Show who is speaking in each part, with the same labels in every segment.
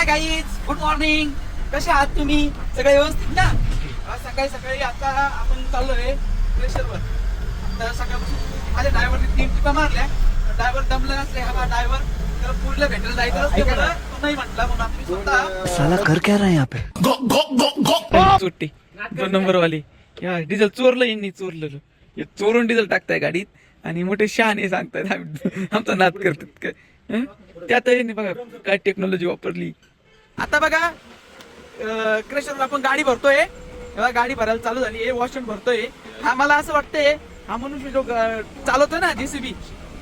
Speaker 1: Guys, good morning. कसे आहात तुम्ही? सगळे व्यवस्थित ना? सकाळी सकाळी आता आपण चाललोय प्रेशरवर. आता सकाळपासून माझ्या ड्रायव्हरने 3 टिपा मारल्या. ड्रायव्हर दमला नसले. हा ड्रायव्हर त्याला पूरला भेटायला जायचं असते मला. तो नाही म्हटला म्हणून आम्ही स्वतः
Speaker 2: साला कर क्या रहा है यहाँ पे?
Speaker 3: सुट्टी 2 नंबर वाली या डिझेल चोरलं यांनी चोरलं. हे चोरून डिझेल टाकताय गाडीत आणि मोठे शहाणे सांगतायत आमचा नाद करतात काय. त्यात यांनी बघा काय टेक्नॉलॉजी वापरली. आता बघा क्रेशरवर आपण गाडी भरतोय. गाडी भरायला चालू झाली आहे. वॉशरूम भरतोय. हा मला असं वाटतंय हा मनुष्य जो चालवतोय ना जेसीबी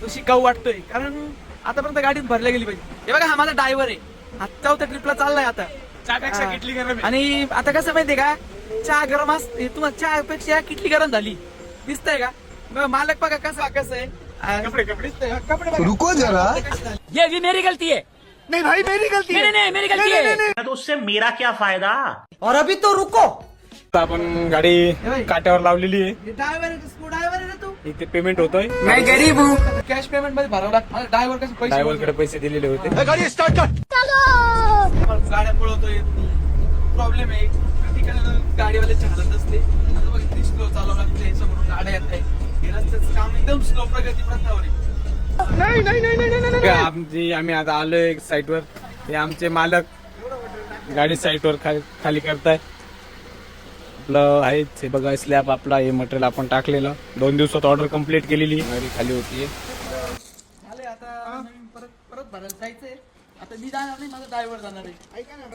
Speaker 3: तो शिकाऊ वाटतोय. कारण आतापर्यंत गाडीत भरल्या गेली पाहिजे. हे बघा हा माझा ड्रायव्हर आहे. हा 4थ्या ट्रिपला चाललाय आता.
Speaker 1: किटली गरम
Speaker 3: आणि आता कसं माहितीये का चहा गरम असते. तुम्हाला चहापेक्षा किटली गरम झाली दिसतंय का? मग मालक बघा कसं आहे. कपडे
Speaker 2: रुको जरा.
Speaker 4: ये भी मेरी गलती है.
Speaker 2: नहीं भाई मेरी गलती है.
Speaker 4: नहीं मेरी गलती है.
Speaker 5: तो उससे मेरा क्या फायदा।
Speaker 4: और अभी तो रुको.
Speaker 6: आपण गाडी काट्यावर लावलेली आहे.
Speaker 1: ड्रायव्हर आहे ना तू?
Speaker 6: इथे पेमेंट होतोय.
Speaker 3: नाही गरीब कॅश पेमेंट मध्ये भरावं लागतं. ड्रायव्हर कसं पैसे
Speaker 6: ड्रायव्हर कडे पैसे दिलेले होते.
Speaker 2: गाड़ी स्टार्ट कर.
Speaker 1: गाड्या पळवतोय. प्रॉब्लेम आहे ठिकाणी गाडीवाले चालत असते. आता बघ किती स्लो चालवं लागते. समोरून गाड्या येत आहे. हे रस्त्याचं काम एकदम स्लो प्रगती पथावर आहे.
Speaker 6: आम्ही आता आलोय साईट वर. हे आमचे मालक गाडी साईट वर खाली करताय. आपलं आहे हे बघा स्लॅब आपला हे मटेरियल आपण टाकलेलं 2 दिवसात ऑर्डर कम्प्लीट केलेली गाडी खाली होतीये.
Speaker 1: झाले आता परत भरायला जायचंय. आता मी जाणार नाही माझा ड्रायव्हर जाणार आहे. ऐका ना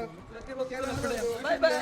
Speaker 1: बाय बाय.